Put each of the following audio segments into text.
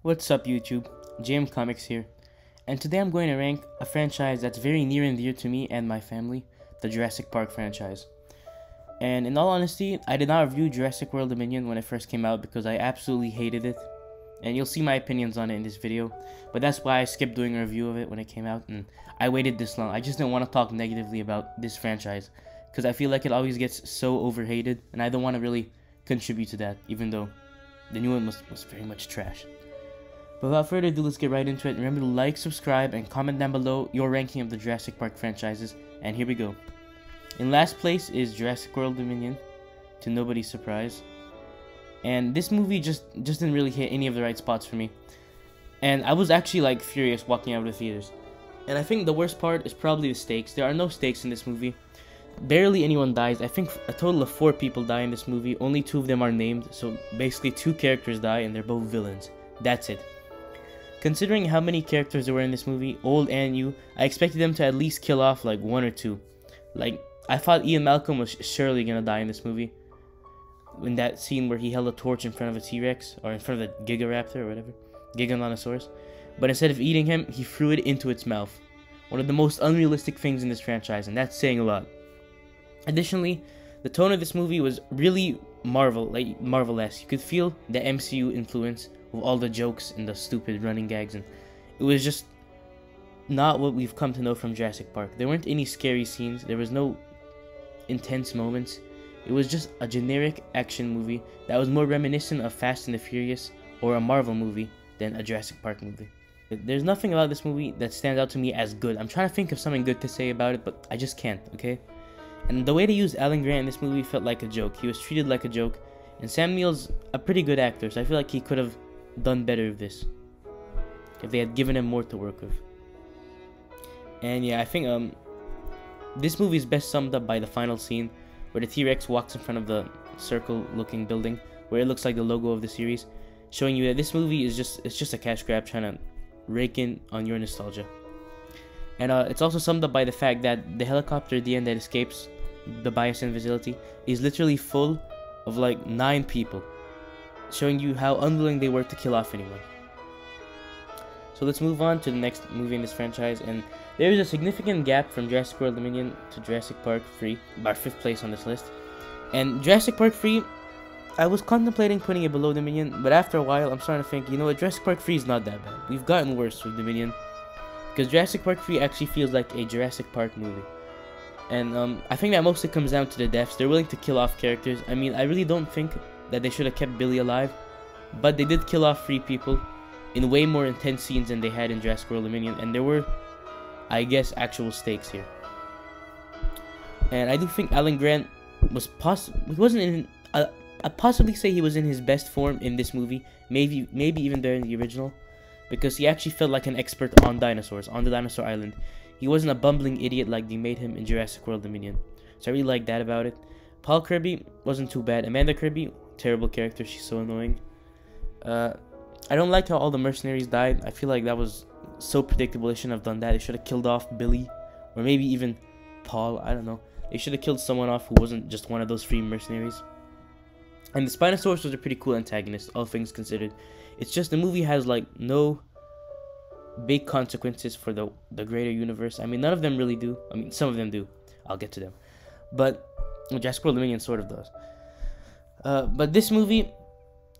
What's up YouTube, JM Comics here, and today I'm going to rank a franchise that's very near and dear to me and my family, the Jurassic Park franchise. And in all honesty, I did not review Jurassic World Dominion when it first came out because I absolutely hated it, and you'll see my opinions on it in this video, but that's why I skipped doing a review of it when it came out, and I waited this long. I just didn't want to talk negatively about this franchise, because I feel like it always gets so overhated, and I don't want to really contribute to that, even though the new one was very much trash. But without further ado, let's get right into it. Remember to like, subscribe, and comment down below your ranking of the Jurassic Park franchises. And here we go. In last place is Jurassic World Dominion, to nobody's surprise. And this movie just didn't really hit any of the right spots for me. And I was actually like furious walking out of the theaters. And I think the worst part is probably the stakes. There are no stakes in this movie. Barely anyone dies. I think a total of 4 people die in this movie. Only 2 of them are named. So basically 2 characters die and they're both villains. That's it. Considering how many characters there were in this movie, old and new, I expected them to at least kill off like 1 or 2. Like, I thought Ian Malcolm was surely gonna die in this movie. In that scene where he held a torch in front of a T-Rex, or in front of a Gigaraptor or whatever, Giganotosaurus. But instead of eating him, he threw it into its mouth. One of the most unrealistic things in this franchise, and that's saying a lot. Additionally, the tone of this movie was really Marvel-esque. You could feel the MCU influence with all the jokes and the stupid running gags, and it was just not what we've come to know from Jurassic Park. There weren't any scary scenes, there was no intense moments. It was just a generic action movie that was more reminiscent of Fast and the Furious or a Marvel movie than a Jurassic Park movie. There's nothing about this movie that stands out to me as good. I'm trying to think of something good to say about it, but I just can't, okay? And the way they used Alan Grant in this movie felt like a joke. He was treated like a joke, and Sam Neill's a pretty good actor, so I feel like he could have done better with this if they had given him more to work with. And yeah, I think this movie is best summed up by the final scene where the T-Rex walks in front of the circle looking building where it looks like the logo of the series, showing you that this movie is just a cash grab trying to rake in on your nostalgia. And it's also summed up by the fact that the helicopter at the end that escapes the biosyn facility is literally full of like 9 people, showing you how unwilling they were to kill off anyone. So let's move on to the next movie in this franchise, and there is a significant gap from Jurassic World Dominion to Jurassic Park 3, about 5th place on this list. And Jurassic Park 3, I was contemplating putting it below Dominion, but after a while I'm starting to think, you know what, Jurassic Park 3 is not that bad. We've gotten worse with Dominion, because Jurassic Park 3 actually feels like a Jurassic Park movie. And I think that mostly comes down to the deaths. They're willing to kill off characters. I mean, I really don't think that they should have kept Billy alive, but they did kill off 3 people in way more intense scenes than they had in Jurassic World Dominion, and there were, I guess, actual stakes here. And I do think Alan Grant was I'd possibly say he was in his best form in this movie, maybe even during the original, because he actually felt like an expert on dinosaurs, on the dinosaur island. He wasn't a bumbling idiot like they made him in Jurassic World Dominion, so I really like that about it. Paul Kirby wasn't too bad. Amanda Kirby, terrible character, she's so annoying. I don't like how all the mercenaries died. I feel like that was so predictable. They shouldn't have done that. They should have killed off Billy, or maybe even Paul, I don't know. They should have killed someone off who wasn't just one of those free mercenaries. And the Spinosaurus was a pretty cool antagonist, all things considered. It's just the movie has like no big consequences for the greater universe. I mean, none of them really do. I mean, some of them do. I'll get to them. But Jurassic World Dominion sort of does. But this movie,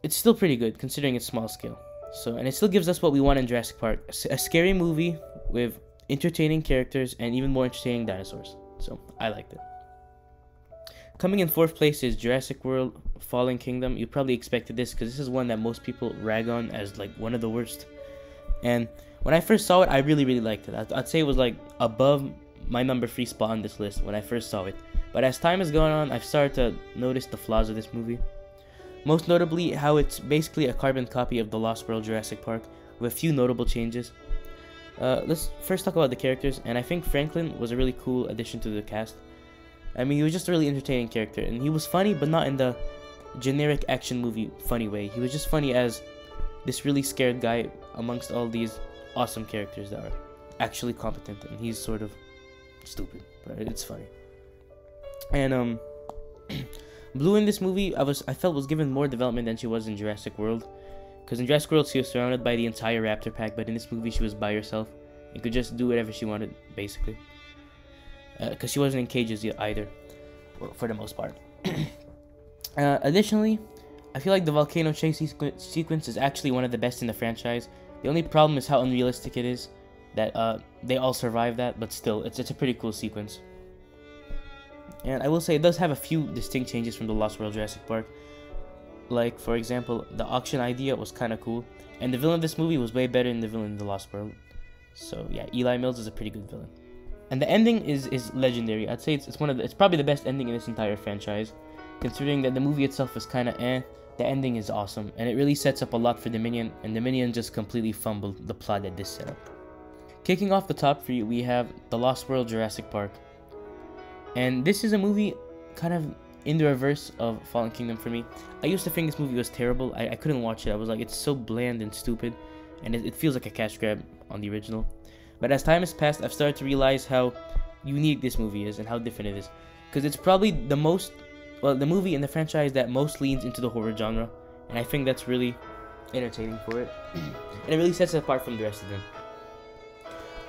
it's still pretty good considering its small scale. And it still gives us what we want in Jurassic Park. A scary movie with entertaining characters and even more entertaining dinosaurs. So I liked it. Coming in 4th place is Jurassic World Fallen Kingdom. You probably expected this because this is one that most people rag on as like one of the worst. And when I first saw it, I really liked it. I'd say it was like above my number 3 spot on this list when I first saw it. But as time has gone on, I've started to notice the flaws of this movie. Most notably, how it's basically a carbon copy of the Lost World Jurassic Park, with a few notable changes. Let's first talk about the characters, and I think Franklin was a really cool addition to the cast. I mean, he was just a really entertaining character, and he was funny, but not in the generic action movie funny way. He was just funny as this really scared guy amongst all these awesome characters that are actually competent, and he's sort of stupid, but it's funny. And Blue in this movie, I felt was given more development than she was in Jurassic World. Because in Jurassic World, she was surrounded by the entire raptor pack, but in this movie, she was by herself and could just do whatever she wanted, basically. Because she wasn't in cages yet either, for the most part. Additionally, I feel like the volcano chase sequence is actually one of the best in the franchise. The only problem is how unrealistic it is that they all survive that, but still, it's a pretty cool sequence. And I will say it does have a few distinct changes from the Lost World Jurassic Park. Like, for example, the auction idea was kind of cool, and the villain of this movie was way better than the villain in the Lost World. So yeah, Eli Mills is a pretty good villain. And the ending is legendary. I'd say it's probably the best ending in this entire franchise, considering that the movie itself is kind of eh. The ending is awesome, and it really sets up a lot for Dominion, and Dominion just completely fumbled the plot that this set up. Kicking off the top 3, we have The Lost World Jurassic Park. And this is a movie kind of in the reverse of Fallen Kingdom for me. I used to think this movie was terrible. I couldn't watch it. I was like, it's so bland and stupid, and it feels like a cash grab on the original. But as time has passed, I've started to realize how unique this movie is and how different it is. Because it's probably the movie in the franchise that most leans into the horror genre, and I think that's really entertaining for it. And it really sets it apart from the rest of them.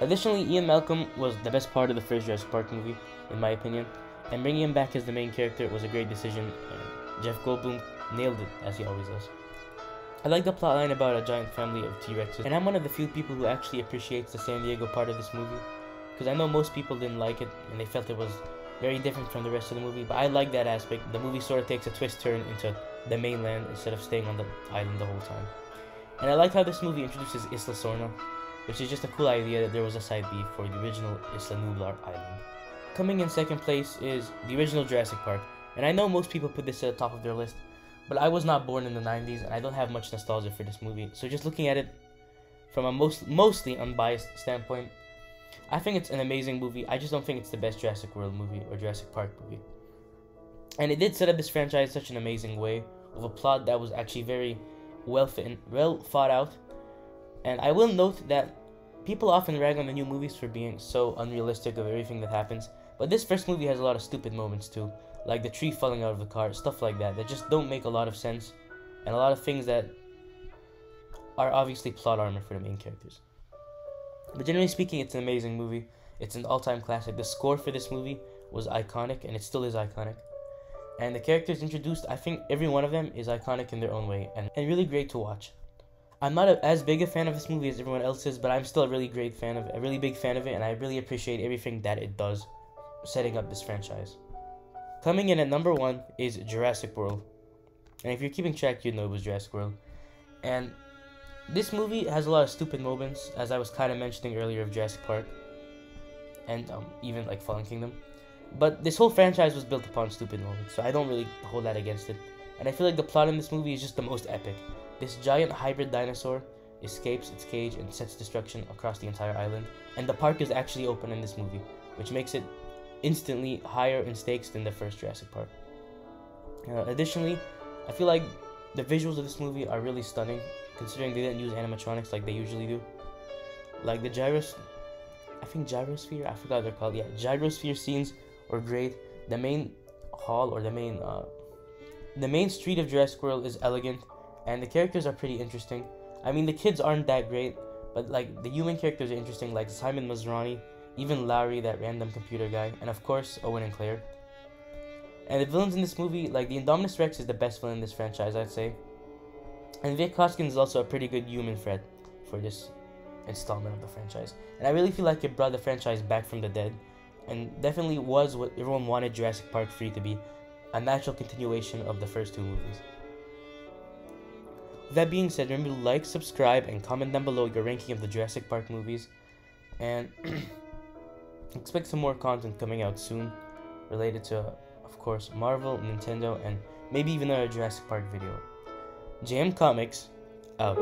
Additionally, Ian Malcolm was the best part of the first Jurassic Park movie, in my opinion, and bringing him back as the main character was a great decision, and Jeff Goldblum nailed it, as he always does. I like the plotline about a giant family of T-Rexes, and I'm one of the few people who actually appreciates the San Diego part of this movie, because I know most people didn't like it, and they felt it was very different from the rest of the movie, but I like that aspect. The movie sort of takes a twist turn into the mainland instead of staying on the island the whole time. And I like how this movie introduces Isla Sorna, which is just a cool idea that there was a side B for the original Isla Nublar island. Coming in second place is the original Jurassic Park, and I know most people put this at the top of their list, but I was not born in the 90s and I don't have much nostalgia for this movie, so just looking at it from a mostly unbiased standpoint, I think it's an amazing movie. I just don't think it's the best Jurassic World movie or Jurassic Park movie. And it did set up this franchise in such an amazing way, with a plot that was actually very well thought out. And I will note that people often rag on the new movies for being so unrealistic of everything that happens, but this first movie has a lot of stupid moments too, like the tree falling out of the car, stuff like that just don't make a lot of sense, and a lot of things that are obviously plot armor for the main characters. But generally speaking, it's an amazing movie. It's an all-time classic. The score for this movie was iconic, and it still is iconic. And the characters introduced, I think every one of them is iconic in their own way, and really great to watch. I'm not as big a fan of this movie as everyone else is, but I'm still a really big fan of it, and I really appreciate everything that it does, setting up this franchise. Coming in at number 1 is Jurassic World. And if you're keeping track, you'd know it was Jurassic World. And this movie has a lot of stupid moments, as I was kind of mentioning earlier of Jurassic Park, and even like Fallen Kingdom. But this whole franchise was built upon stupid moments, so I don't really hold that against it. And I feel like the plot in this movie is just the most epic. This giant hybrid dinosaur escapes its cage and sets destruction across the entire island, and the park is actually open in this movie, which makes it instantly higher in stakes than the first Jurassic Park. Additionally, I feel like the visuals of this movie are really stunning, considering they didn't use animatronics like they usually do. Like the gyrosphere, I forgot what they're called. Yeah, gyrosphere scenes were great. The main hall, or the main street of Jurassic World is elegant, and the characters are pretty interesting. I mean, the kids aren't that great, but like the human characters are interesting, like Simon Masrani, even Larry, that random computer guy, and of course Owen and Claire. And the villains in this movie, like the Indominus Rex is the best villain in this franchise, I'd say. And Vic Hoskins is also a pretty good human threat for this installment of the franchise. And I really feel like it brought the franchise back from the dead, and definitely was what everyone wanted Jurassic Park 3 to be, a natural continuation of the first 2 movies. With that being said, remember to like, subscribe, and comment down below your ranking of the Jurassic Park movies. And expect some more content coming out soon related to, of course, Marvel, Nintendo, and maybe even a Jurassic Park video. JM Comics, out.